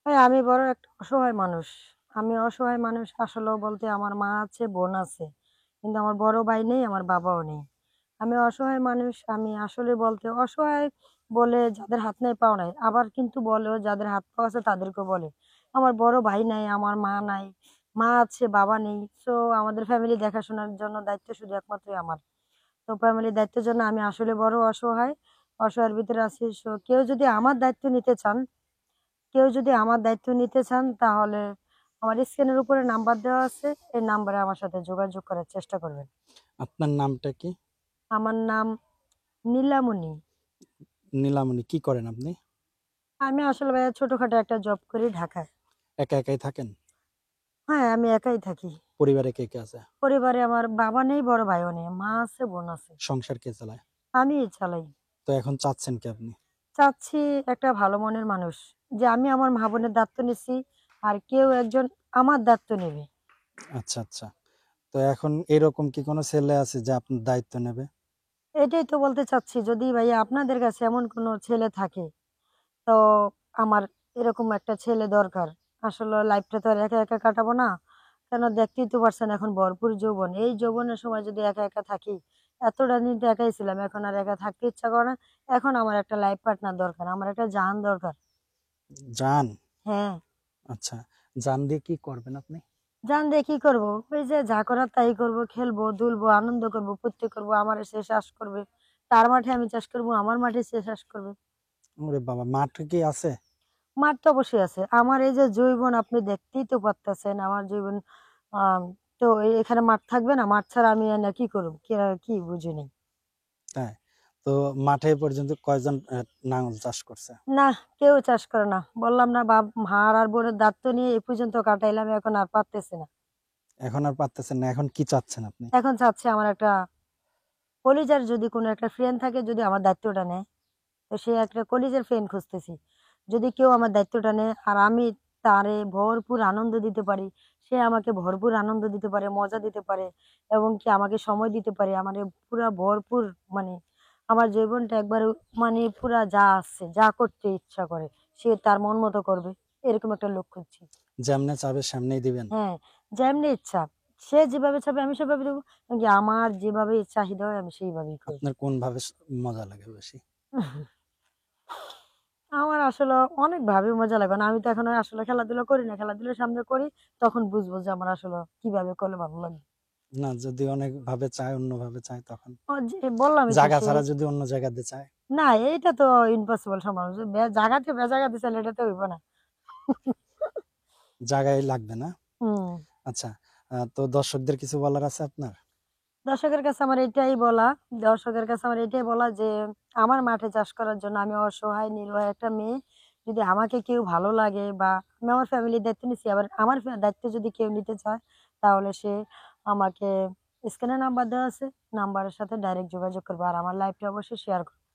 ভাই আমি বড় একটা অসহায় মানুষ। আমি অসহায় মানুষ আসলেও বলতে আমার মা আছে, বোন আছে। কিন্তু আমার বড় ভাই নেই, আমার বাবাও নেই। আমি অসহায় মানুষ। আমি আসলে বলতে অসহায় বলে যাদের হাত নাই পাও নাই। আবার কিন্তু বলেও যাদের হাত পাও আছে তাদেরকেও বলে। আমার বড় ভাই নাই, আমার মা নাই। মা আছে, বাবা নেই। সো আমাদের ফ্যামিলি দেখাশোনার জন্য দায়িত্ব শুধু একমাত্রই আমার। তো ফ্যামিলির দায়িত্বের জন্য আমি আসলে বড় অসহায়। অসহায়ের ভিতরে আছি। সো কেউ যদি আমার দায়িত্ব নিতে চান তাহলে আমার স্ক্রিনের উপরে নাম্বার দেওয়া আছে। এই নাম্বারে আমার সাথে যোগাযোগ করার চেষ্টা করবেন। আপনার নামটা কি? আমার নাম নীলামণি। নীলামণি, কি করেন আপনি? আমি আসলে ভাইয়া ছোটখাটো একটা জব করি ঢাকায়। একা একাই থাকেন? হ্যাঁ, আমি একাই থাকি। পরিবারে কে কে আছে? পরিবারে আমার বাবা নেই, বড় ভাইও নেই। মা আছে, বোন আছে। সংসার কে চালায়? আমিই চালাই। তো এখন চাচ্ছেন কি আপনি? চাচ্ছি একটা ভালো মনের মানুষ, যে আমি আমার মা বোনের দায়িত্ব নিচ্ছি, আর কেউ একজন আমার দায়িত্ব নেবে। আচ্ছা আচ্ছা। তো এখন এরকম কি কোনো ছেলে আছে যে আপনার দায়িত্ব নেবে? এটাই তো বলতে চাচ্ছি, যদি ভাইয়া আপনাদের কাছে এমন কোনো ছেলে থাকে তো আমার এরকম একটা ছেলে দরকার। আসলে লাইফটা তো আর একা একা কাটাবো না। কেন, দেখতেই তো পারছেন এখন ভরপুর যৌবন। এই যৌবনের সময় যদি একা একা থাকি, এতটা দিন তো একাই ছিলাম, এখন আর একা থাকতে ইচ্ছা করে না। এখন আমার একটা লাইফ পার্টনার দরকার, আমার একটা জান দরকার। জান? হ্যাঁ। আচ্ছা, জান দিয়ে কি করবেন আপনি? জান দিয়ে কি করবো? ওই যে যা করার তাই করবো, খেলবো দুলবো আনন্দ করবো ফুর্তি করবো। আমার সে চাষ করবে, তার মাঠে আমি চাষ করবো, আমার মাঠে সে চাষ করবে। ওরে বাবা, মাঠ কি আছে? মাঠ তো অবশ্যই আছে। আমার এই যে জৈবন, আপনি দেখতেই তো পারতেছেন আমার জৈবন। আম, তো এখানে মাঠ থাকবে না? মাঠ ছাড়া আমি না কি করব? কি কি বুঝিনি। তাই? তো মাঠে এ পর্যন্ত কয়জন লাঙল চাষ করছে? না, কেউ চাষ করে না। বললাম না, বাপ মার আর বোনের দায়িত্ব নিয়ে এই পর্যন্ত কাটাইলাম, এখন আর পারতেছি না। এখন আর পারতেছেন না? এখন কি চাচ্ছেন আপনি? এখন চাচ্ছি আমার একটা কলিজার যদি কোনো একটা ফ্রেন্ড থাকে, যদি আমার দায়িত্বটা নেয়। তো সে একটা কলিজার ফ্রেন্ড খুঁজতেছি। যদি কেউ আমার দায়িত্বটা নেয় আর আমি তারে ভরপুর আনন্দ দিতে পারি, সে আমাকে ভরপুর আনন্দ দিতে পারে, মজা দিতে পারে, এবং কি আমাকে সময় দিতে পারে, আমার পুরা ভরপুর, মানে আমার জীবনটা একবার মানে পুরা যা আছে, যা করতে ইচ্ছা করে সে তার মন মতো করবে, এরকম একটা লোক খুঁজছি। যেমনে চাবে সামনেই দিবেন? হ্যাঁ, যেমনি ইচ্ছা। সে যেভাবে চাবে আমি সেভাবে দেবো। নাকি আমার যেভাবে চাহিদা হয় আমি সেইভাবেই করি। আপনার কোন ভাবে মজা লাগে বেশি? আমার আসলে অনেক ভাবে মজা লাগে না। আমি তো এখন আর আসলে খেলাধুলা করি না। খেলাধুলা সামনে করি, তখন বুঝবো যে আমার আসলে কিভাবে করলে ভালো লাগে। না, যদি অনেক ভাবে চায়, অন্য ভাবে চায় তখন? ও যে বললামই তো, জায়গা সে ছাড়া যদি অন্য জায়গাতে চায়? না, এইটা তো ইম্পসিবল সম্ভব। যে জায়গাতে বেজায়গাতে চাইলে এটা তো হইব না। জায়গায় লাগবে না? হুম। আচ্ছা। তো দর্শকদের কিছু বলার আছে আপনার? দর্শকের কাছে আমার এটাই বলা দর্শকের কাছে আমার এটাই বলা যে আমার মাঠে চাষ করার জন্য আমি অসহায় নির্ভয় একটা মেয়ে। যদি আমাকে কেউ ভালো লাগে, বা আমি আমার ফ্যামিলির দায়িত্ব নিচ্ছি, আবার আমার দায়িত্ব যদি কেউ নিতে চায়, তাহলে সে আমাকে স্ক্রিনে নাম্বার দেওয়া আছে, নাম্বারের সাথে ডাইরেক্ট যোগাযোগ করবে, আর আমার লাইফটা অবশ্যই শেয়ার করবে।